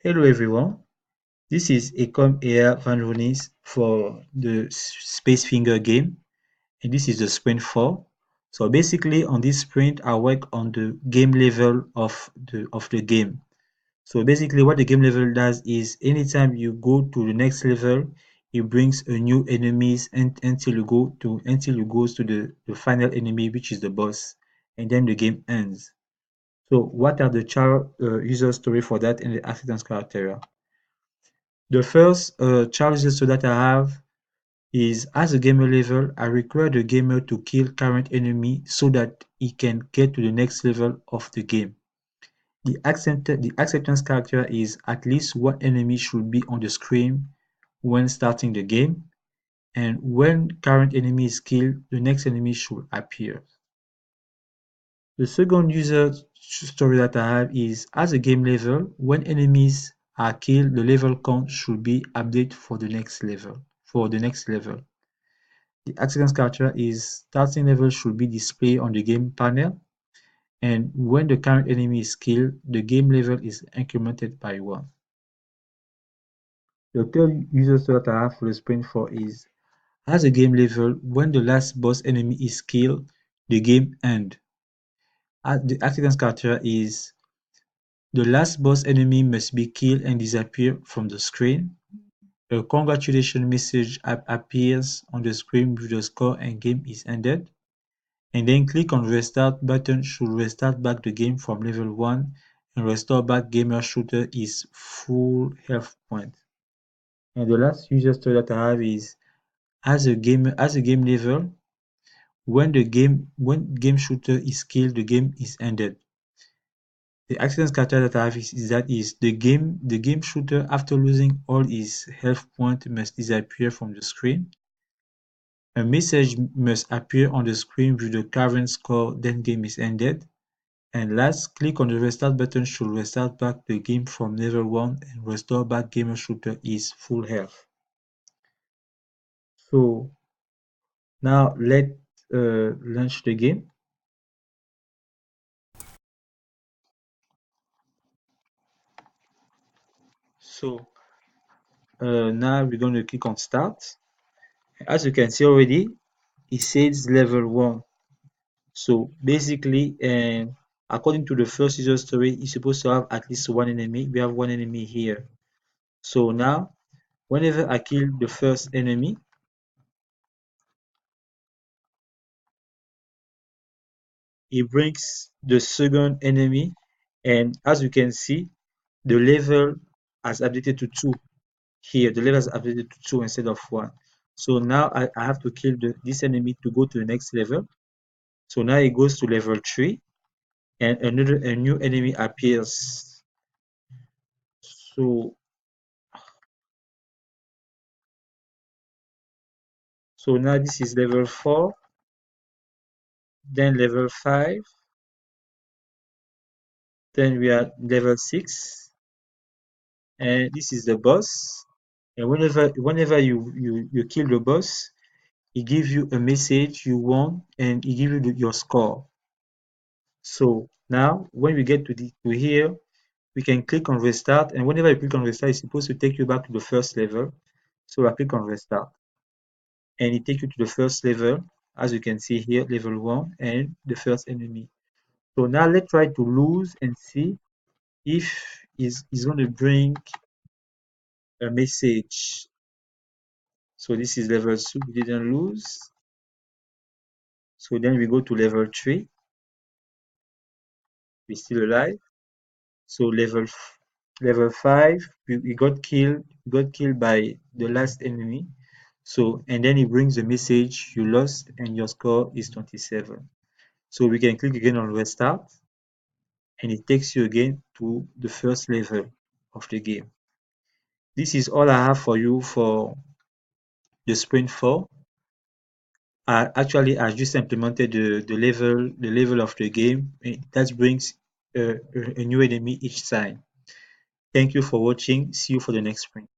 Hello everyone, this is Ecom Air Van Ronis for the Space Finger game, and this is the sprint 4. So basically on this sprint I work on the game level of the game. So basically what the game level does is anytime you go to the next level, it brings a new enemies until you goes to the final enemy, which is the boss, and then the game ends. So what are the user story for that and the acceptance criteria? The first challenges that I have is, as a gamer level, I require the gamer to kill current enemy so that he can get to the next level of the game. The acceptance character is at least one enemy should be on the screen when starting the game, and when current enemy is killed, the next enemy should appear. The second user story that I have is, as a game level, when enemies are killed, the level count should be updated for the next level. The accident character is starting level should be displayed on the game panel, and when the current enemy is killed, the game level is incremented by 1. The third user story that I have for the sprint 4 is, as a game level, when the last boss enemy is killed, the game ends. The accident character is, the last boss enemy must be killed and disappear from the screen. A congratulations message appears on the screen with the score and game is ended. And then click on restart button should restart back the game from level 1 and restore back gamer shooter is full health point. And the last user story that I have is, as a game level, when game shooter is killed, the game is ended. The accident character that I have is the game shooter, after losing all his health point, must disappear from the screen. A message must appear on the screen with the current score, then game is ended. And last, click on the restart button should restart back the game from level 1 and restore back gamer shooter is full health. So now let's launch the game. So now we're going to click on start. As you can see already, it says level 1. So basically, according to the first user story, you're supposed to have at least one enemy. We have one enemy here. So now, whenever I kill the first enemy, it brings the second enemy, and as you can see, the level has updated to 2 here. The level has updated to 2 instead of 1. So now I have to kill this enemy to go to the next level. So now it goes to level 3, and a new enemy appears. So now this is level 4, then level 5, then we are level 6, and this is the boss. And whenever you kill the boss, it gives you a message you won, and it gives you your score. So now when we get to here, we can click on restart, and whenever you click on restart, it's supposed to take you back to the first level. So I click on restart, and it takes you to the first level, as you can see here, level 1 and the first enemy. So now let's try to lose and see if it's going to bring a message. So this is level 2, we didn't lose. So then we go to level 3, we're still alive. So level 5, we got killed by the last enemy. So, and then it brings a message, you lost and your score is 27. So we can click again on restart, and it takes you again to the first level of the game. This is all I have for you for the sprint 4. I just implemented the level of the game. That brings a new enemy each time. Thank you for watching. See you for the next sprint.